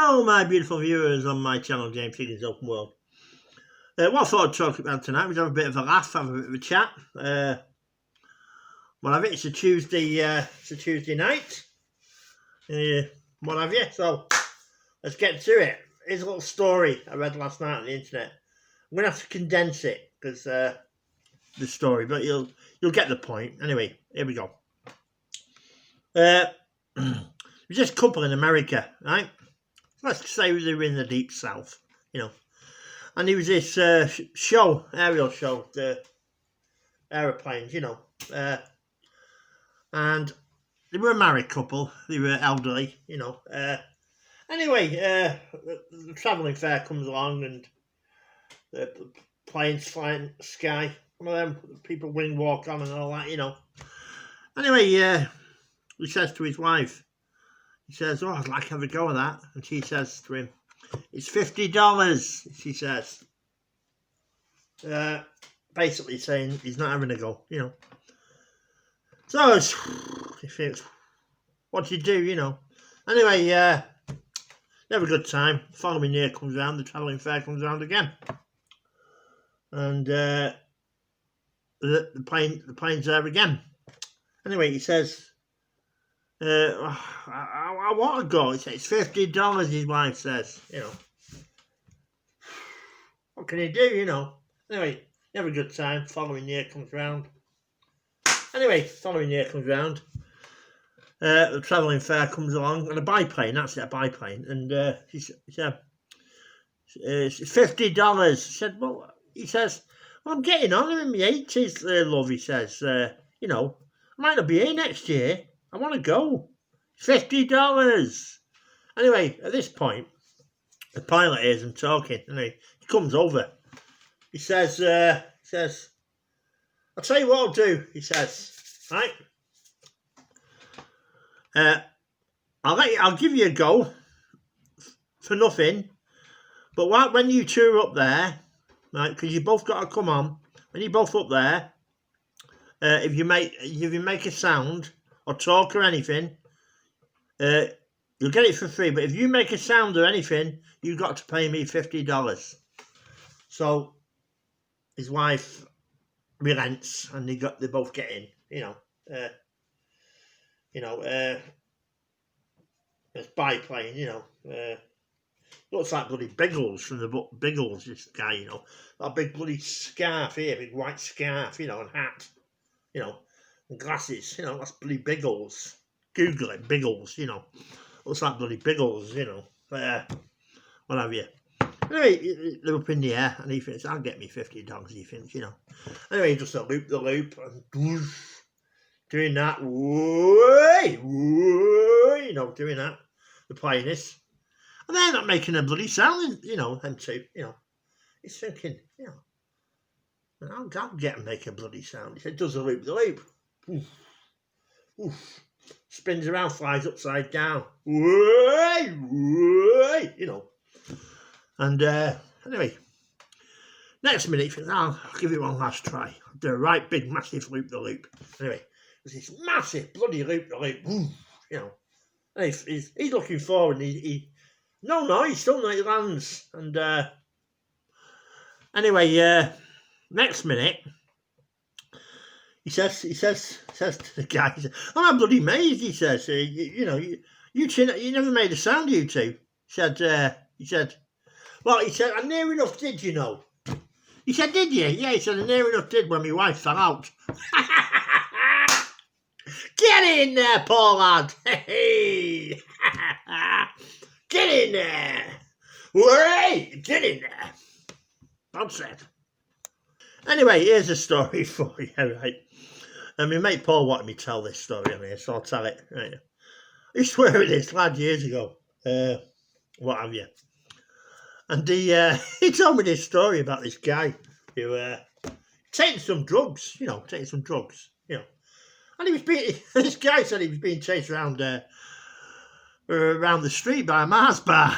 Hello, my beautiful viewers on my channel, James Higgins Open World. What I thought I'd talk about tonight was have a bit of a laugh, have a bit of a chat. What have it? It's a Tuesday night. What have you? So let's get to it. Here's a little story I read last night on the internet. I'm gonna have to condense it because the story, but you'll get the point. Anyway, here we go. There's this couple in America, right? Let's say they were in the deep south, and there was this aerial show, the aeroplanes, and they were a married couple, they were elderly, Anyway, the travelling fair comes along and the planes flying sky, one of them people wing walk on and all that, Anyway, he says to his wife, he says, I'd like to have a go at that. And she says to him, it's $50, she says. Basically saying he's not having a go, So he thinks, what do you do, Anyway, they have a good time. The following year comes around, the travelling fair comes around again. And the plane's there again. Anyway, he says, I want to go. He says, it's $50, his wife says, What can you do, Anyway, you have a good time. Following year comes round. Anyway, following year comes round. The travelling fair comes along and a biplane, that's it, a biplane. And he said, it's $50. He says, well, I'm getting on in my 80s, love, he says. I might not be here next year. I want to go. $50. Anyway, at this point, the pilot hears him talking, and he comes over. He says, I'll tell you what I'll do, he says, right? I'll give you a go for nothing, but when you two are up there, right, because you both got to come on, when you're both up there, if you make a sound or talk or anything, you'll get it for free. But if you make a sound or anything, you've got to pay me $50. So his wife relents, and they both get in. It's biplane. Looks like bloody Biggles from the book Biggles. This guy, that big bloody scarf here, big white scarf, and hat, and glasses, that's bloody Biggles. Google it, Biggles, Looks like bloody Biggles, what have you. Anyway, they're up in the air, and he thinks, I'll get me $50, he thinks, Anyway, he does the loop, and whoosh, doing that, doing that, the playing this. And they're not making a bloody sound, them two, He's thinking, I'll get and make a bloody sound. He said, does the loop. Oof, oof. Spins around, flies upside down. And anyway, next minute he thinks, I'll give it one last try. I'll do a right big massive loop. Anyway, there's this massive bloody loop, and he's looking forward, and he still not, he lands. And anyway, next minute, he says to the guy, I'm bloody amazed, he says, you never made a sound, you two. He said, I near enough did, He said, did you? Yeah, he said, I near enough did when my wife fell out. Get in there, poor lad. Hey. Get in there. Hey, get in there. That's it. Anyway, here's a story for you, right? And my mate Paul wanted me to tell this story on here, so I'll tell it. Right? I used to work with this lad years ago, what have you. And he told me this story about this guy who taking some drugs, And he was this guy said he was being chased around the street by a Mars bar.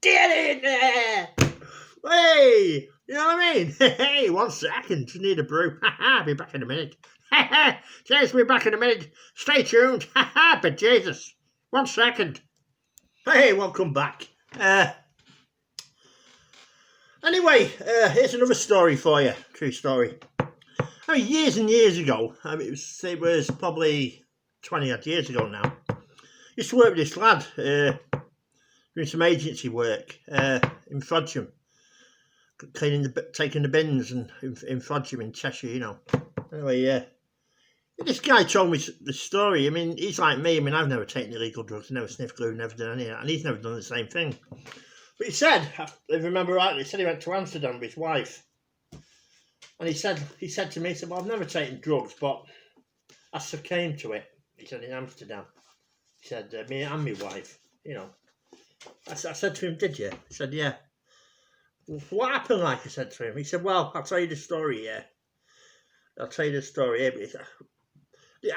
Get in there! Hey! You know what I mean? Hey, 1 second, just need a brew. I'll be back in a minute. Cheers, we'll be back in a minute. Stay tuned. But Jesus. 1 second. Hey, welcome back. Anyway, here's another story for you. True story. I mean, years and years ago, I mean, it was probably 20 odd years ago now. I used to work with this lad doing some agency work in Frodsham, taking the bins in Frodsham in Cheshire, you know. Anyway, this guy told me the story. I mean, he's like me. I mean, I've never taken illegal drugs, never sniffed glue, never done any of that, and he's never done the same thing. But he said, if I remember rightly, he said he went to Amsterdam with his wife. And he said to me, he said, well, I've never taken drugs, but I succumbed to it. He said, in Amsterdam. He said, me and my wife, you know. I said to him, did you? He said, yeah. What happened, like I said to him? He said, well, I'll tell you the story, yeah. I'll tell you the story.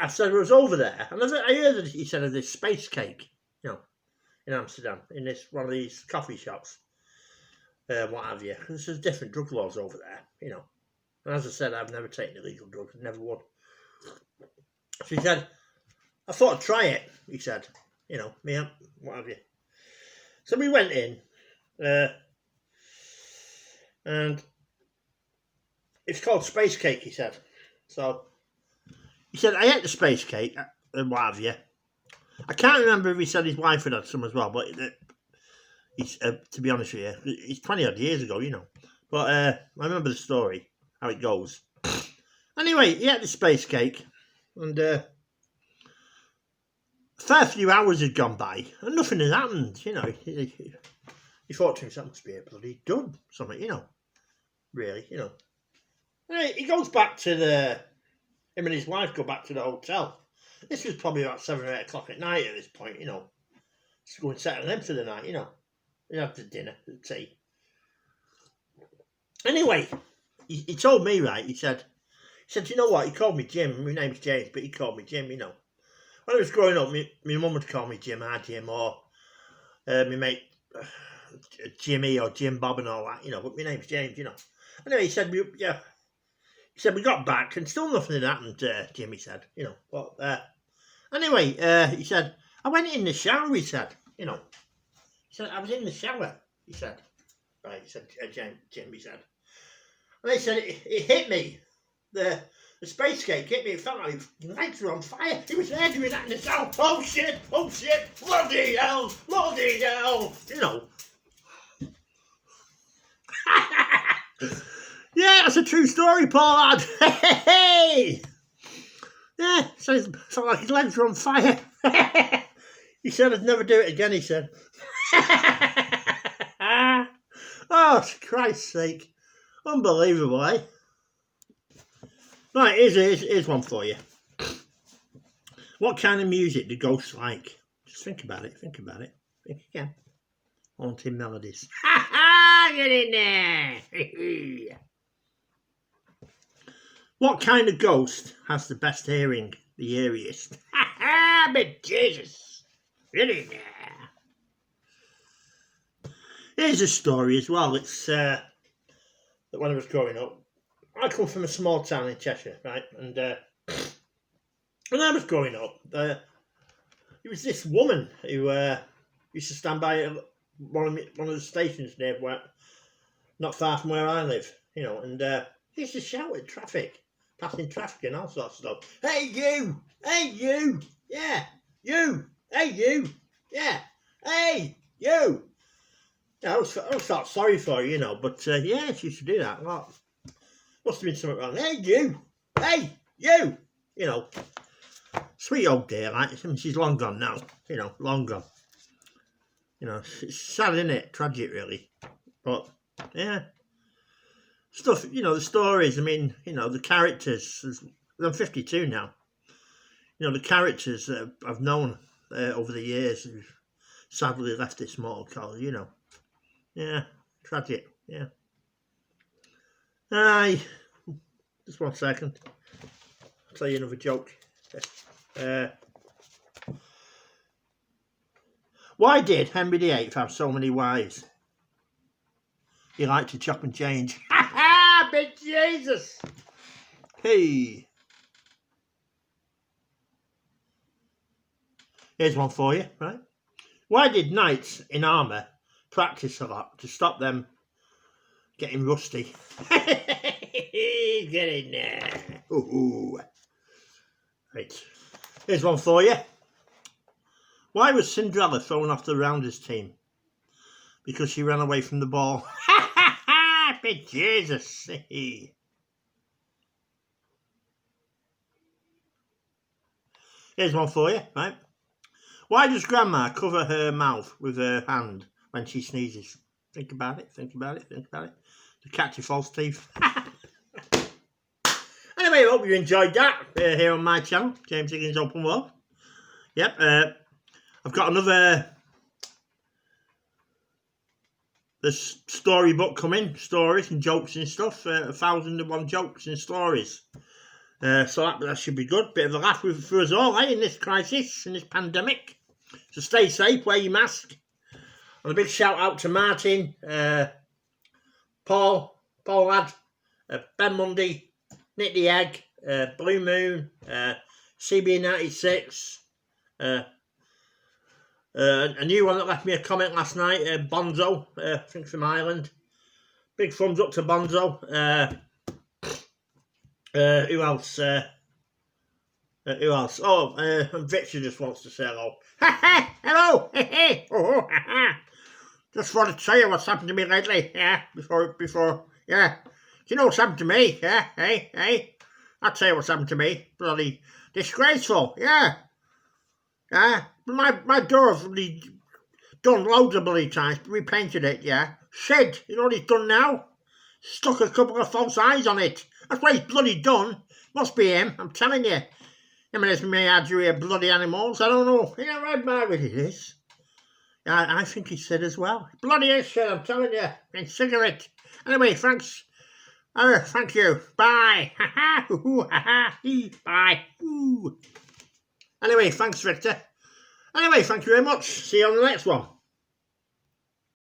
I said, I was over there, and I heard that he said of this space cake, you know, in Amsterdam, in this one of these coffee shops, what have you. Because there's different drug laws over there, you know. And as I said, I've never taken illegal drugs, never would. So he said, I thought I'd try it, he said, you know, me, what have you. So we went in, and it's called space cake, he said. So he said, I ate the space cake, and what have you. I can't remember if he said his wife had had some as well, but he's, to be honest with you, it's 20 odd years ago, you know. But I remember the story, how it goes. Anyway, he ate the space cake, and a fair few hours had gone by, and nothing had happened, you know. He thought to himself, must be a bloody done something, you know. Really, you know. Anyway, he goes back to him and his wife go back to the hotel. This was probably about 7 or 8 o'clock at night at this point, you know. Just go and settle them for the night, you know. They have the dinner, the tea. Anyway, he told me, right, he said, you know what, he called me Jim. My name's James, but he called me Jim, you know. When I was growing up, my mum would call me Jim, Jim, or my mate Jimmy or Jim Bob and all that, you know, but my name's James, you know. Anyway, he said, we got back and still nothing had happened, Jimmy said, you know. But anyway, he said, I went in the shower, he said, you know. He said, I was in the shower, he said. Right, he said, Jim, he said. And he said, it hit me. The space cake hit me. It felt like his legs were on fire. He was there doing that in the shower. Oh shit, bloody hell, you know. Yeah, that's a true story, Paul lad. Hey! Yeah, so it felt like his legs were on fire. He said I'd never do it again, he said. Oh, for Christ's sake. Unbelievable, eh? Right, here's one for you. What kind of music do ghosts like? Just think about it, Think again. Haunting melodies. Ha ha! Get in there! What kind of ghost has the best hearing, the eeriest? Ha ha! But Jesus! Get in there! Here's a story as well. It's that when I was growing up, I come from a small town in Cheshire, right? And when I was growing up, there was this woman who used to stand by one of the stations near not far from where I live, you know, and he used to shout at traffic, passing traffic and all sorts of stuff. Hey you, yeah, you, hey you, yeah, hey you. Yeah, I was felt sorry for her, you know, but yeah, she used to do that a lot. Must have been something wrong. Hey you, you know. Sweet old dear, like, I mean, she's long gone now, you know, long gone. You know, it's sad, isn't it? Tragic, really. But, yeah. Stuff, you know, the stories, I mean, you know, the characters. I'm 52 now. You know, the characters that I've known over the years who've sadly left this mortal coil, you know. Yeah, tragic, yeah. Aye. Just 1 second. I'll tell you another joke. Why did Henry VIII have so many wives? He liked to chop and change. Ha ha! Big Jesus! Hey! Here's one for you, right? Why did knights in armour practice a lot to stop them getting rusty? Get in there. Ooh. Right. Here's one for you. Why was Cinderella thrown off the Rounders team? Because she ran away from the ball. Big Jesus. Here's one for you, right? Why does Grandma cover her mouth with her hand when she sneezes? Think about it, think about it, think about it. To catch your false teeth. Anyway, I hope you enjoyed that here on my channel, James Higgins Open World. Yep, I've got another storybook coming, stories and jokes and stuff, 1001 jokes and stories. So that should be good. Bit of a laugh for us all, in this crisis, in this pandemic. So stay safe, wear your mask. And a big shout out to Martin, Paul Ladd, Ben Mundy, Nick the Egg, Blue Moon, CB96, a new one that left me a comment last night, Bonzo, I think from Ireland. Big thumbs up to Bonzo. Who else? Who else? Oh, Victor just wants to say hello. Hello! Just want to tell you what's happened to me lately. Yeah, before. Yeah. Do you know what's happened to me? Yeah, hey. I'll tell you what's happened to me. Bloody disgraceful. Yeah. Yeah. My door's really done loads of bloody times. Repainted it. Yeah. Sid, you know what he's done now? Stuck a couple of false eyes on it. That's what he's bloody done. Must be him, I'm telling you. I mean, it's me Adria bloody animals. I don't know. You know how bad it is. I think he said as well. Bloody is shit, I'm telling you. And cigarette. Anyway, thanks. Thank you. Bye. Bye. Anyway, thanks, Victor. Anyway, thank you very much. See you on the next one.